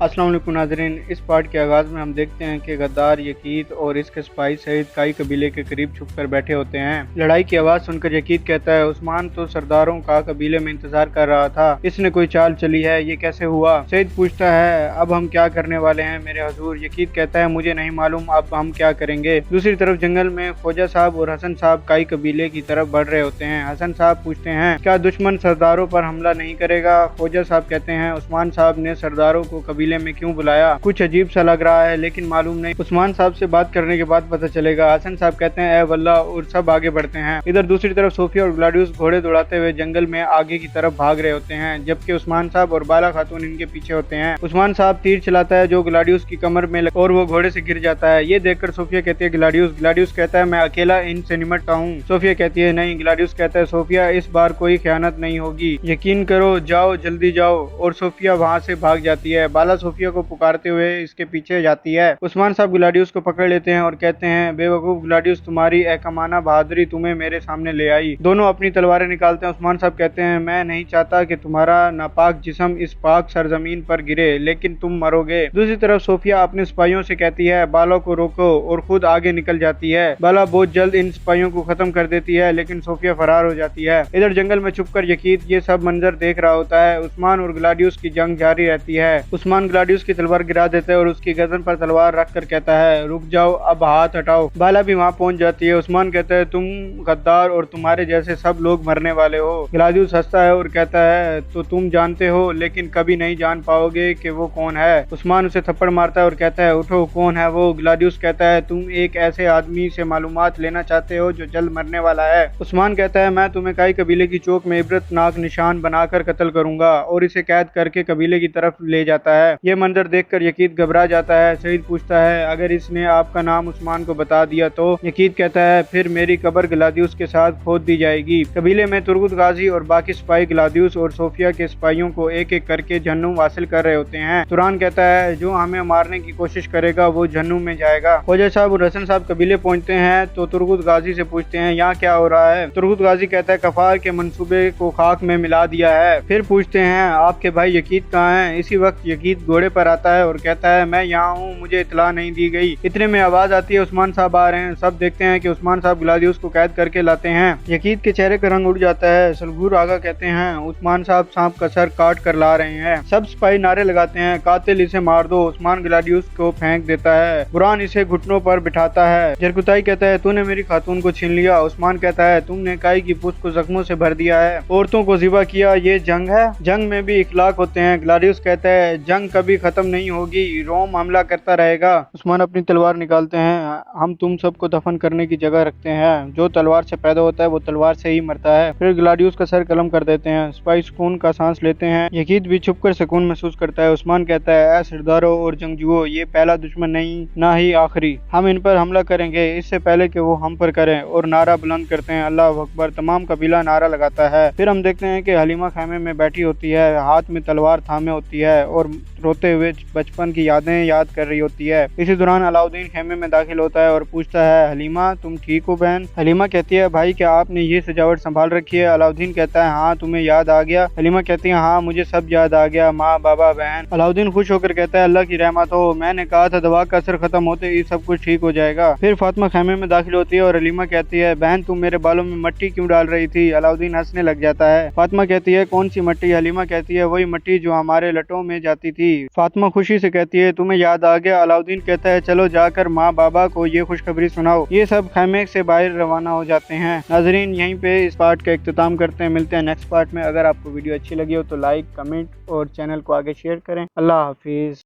अस्सलाम वालेकुम नाज़रीन, इस पार्ट के आगाज़ में हम देखते हैं कि गद्दार यकीत और इसके सिपाही सहित कई कबीले के करीब छुपकर बैठे होते हैं। लड़ाई की आवाज़ सुनकर यकीत कहता है, उस्मान तो सरदारों का कबीले में इंतजार कर रहा था, इसने कोई चाल चली है, ये कैसे हुआ? सईद पूछता है, अब हम क्या करने वाले हैं मेरे हजूर? यकीत कहता है, मुझे नहीं मालूम, अब हम क्या करेंगे। दूसरी तरफ जंगल में खोजा साहब और हसन साहब कई कबीले की तरफ बढ़ रहे होते हैं। हसन साहब पूछते हैं, क्या दुश्मन सरदारों पर हमला नहीं करेगा? खोजा साहब कहते हैं, उस्मान साहब ने सरदारों को कबीले में क्यों बुलाया? कुछ अजीब सा लग रहा है, लेकिन मालूम नहीं, उस्मान साहब से बात करने के बाद पता चलेगा। हसन साहब कहते हैं, ए वल्लाह, और सब आगे बढ़ते हैं। इधर दूसरी तरफ सोफिया और ग्लाडियोस घोड़े दौड़ाते हुए जंगल में आगे की तरफ भाग रहे होते हैं, जबकि उस्मान साहब और बाला खातून इनके पीछे होते हैं। उस्मान साहब तीर चलाता है जो ग्लाडियोस की कमर में और वो घोड़े से गिर जाता है। ये देखकर सोफिया कहती है, ग्लाडियोस कहता है, मैं अकेला इनसे निमटता हूँ। सोफिया कहती है, नहीं। ग्लाडियोस कहता है, सोफिया, इस बार कोई खयानत नहीं होगी, यकीन करो, जाओ, जल्दी जाओ। और सोफिया वहाँ से भाग जाती है। बाला सोफिया को पुकारते हुए इसके पीछे जाती है। उस्मान साहब ग्लाडियोस को पकड़ लेते हैं और कहते हैं, बेवकूफ ग्लाडियोस, तुम्हारी एहकमाना बहादुरी तुम्हें मेरे सामने ले आई। दोनों अपनी तलवारें निकालते हैं। उस्मान साहब कहते हैं, मैं नहीं चाहता कि तुम्हारा नापाक जिस्म इस पाक सरजमीन पर गिरे, लेकिन तुम मरोगे। दूसरी तरफ सोफिया अपने सिपाहियों से कहती है, बाला को रोको, और खुद आगे निकल जाती है। बाला बहुत जल्द इन सिपाहियों को खत्म कर देती है, लेकिन सोफिया फरार हो जाती है। इधर जंगल में छुपकर यकीत ये सब मंजर देख रहा होता है। उस्मान और ग्लाडियोस की जंग जारी रहती है। उस्मान ग्लाडियोस की तलवार गिरा देता है और उसकी गर्दन पर तलवार रख कर कहता है, रुक जाओ, अब हाथ हटाओ। बाला भी वहाँ पहुंच जाती है। उस्मान कहता है, तुम गद्दार और तुम्हारे जैसे सब लोग मरने वाले हो। ग्लाडियोस हंसता है और कहता है, तो तुम जानते हो, लेकिन कभी नहीं जान पाओगे कि वो कौन है। उस्मान उसे थप्पड़ मारता है और कहता है, उठो, कौन है वो? ग्लाडियोस कहता है, तुम एक ऐसे आदमी से मालूमात लेना चाहते हो जो जल्द मरने वाला है। उस्मान कहता है, मैं तुम्हें कई कबीले की चौक में इबरतनाक निशान बनाकर कत्ल करूंगा, और इसे कैद करके कबीले की तरफ ले जाता है। ये मंजर देखकर यकीत घबरा जाता है। सईद पूछता है, अगर इसने आपका नाम उस्मान को बता दिया तो? यकीत कहता है, फिर मेरी कब्र ग्लादियोस के साथ खोद दी जाएगी। कबीले में तुर्गुत गाजी और बाकी सिपाही ग्लादियोस और सोफिया के सिपाहियों को एक एक करके जहन्नुम हासिल कर रहे होते हैं। तुरान कहता है, जो हमें मारने की कोशिश करेगा वो जहन्नुम में जाएगा। खोजा साहब और हसन साहब कबीले पहुंचते हैं तो तुर्गुत गाजी से पूछते हैं, यहाँ क्या हो रहा है? तुर्गुत गाजी कहता है, कफार के मंसूबे को खाक में मिला दिया है। फिर पूछते हैं, आपके भाई यकीत कहाँ हैं? इसी वक्त यकीत घोड़े पर आता है और कहता है, मैं यहाँ हूँ, मुझे इतला नहीं दी गई। इतने में आवाज आती है, उस्मान साहब आ रहे हैं। सब देखते हैं कि उस्मान साहब ग्लादियोस को कैद करके लाते हैं। यकीत के चेहरे का रंग उड़ जाता है। सलगूर आगा कहते हैं, उस्मान साहब सांप का सर काट कर ला रहे हैं। सब सिपाही नारे लगाते हैं, कातिल, इसे मार दो। उस्मान ग्लादियोस को फेंक देता है। बुरान इसे घुटनों पर बिठाता है। जरकुताई कहता है, तूने मेरी खातून को छीन लिया। उस्मान कहता है, तुमने काई की पुष्ट को जख्मों से भर दिया है, औरतों को ज़िबा किया, ये जंग है? जंग में भी इखलाक होते हैं। ग्लादियोस कहता है, जंग कभी खत्म नहीं होगी, रोम हमला करता रहेगा। उस्मान अपनी तलवार निकालते हैं, हम तुम सबको दफन करने की जगह रखते हैं, जो तलवार से पैदा होता है वो तलवार से ही मरता है। फिर ग्लाडियोस का सर कलम कर देते हैं। सिपाही सुकून का सांस लेते हैं। यकीत भी छुपकर सुकून महसूस करता है। उस्मान कहता है, ऐ सरदारों और जंगजुओं, ये पहला दुश्मन नहीं, ना ही आखिरी। हम इन पर हमला करेंगे इससे पहले कि वो हम पर करें। और नारा बुलंद करते हैं, अल्लाह अकबर। तमाम कबीला नारा लगाता है। फिर हम देखते हैं कि हलीमा खैमे में बैठी होती है, हाथ में तलवार थामे होती है और रोते हुए बचपन की यादें याद कर रही होती है। इसी दौरान अलाउद्दीन खेमे में दाखिल होता है और पूछता है, हलीमा, तुम ठीक हो बहन? हलीमा कहती है, भाई, क्या आपने ये सजावट संभाल रखी है? अलाउद्दीन कहता है, हाँ, तुम्हें याद आ गया? हलीमा कहती है, हाँ, मुझे सब याद आ गया, माँ, बाबा, बहन। अलाउद्दीन खुश होकर कहता है, अल्लाह की रहमत हो, मैंने कहा था दवा का असर खत्म होते ही सब कुछ ठीक हो जाएगा। फिर फातिमा खेमे में दाखिल होती है और हलीमा कहती है, बहन, तुम मेरे बालों में मट्टी क्यों डाल रही थी? अलाउद्दीन हंसने लग जाता है। फातिमा कहती है, कौन सी मट्टी? हलीमा कहती है, वही मट्टी जो हमारे लटों में जाती थी। फातिमा खुशी से कहती है, तुम्हें याद आ गया? अलाउद्दीन कहता है, चलो जाकर माँ बाबा को ये खुशखबरी सुनाओ। ये सब खैमे से बाहर रवाना हो जाते हैं। नाजरीन, यहीं पे इस पार्ट का इख्तिताम करते हैं। मिलते हैं नेक्स्ट पार्ट में। अगर आपको वीडियो अच्छी लगी हो तो लाइक, कमेंट और चैनल को आगे शेयर करें। अल्लाह हाफिज।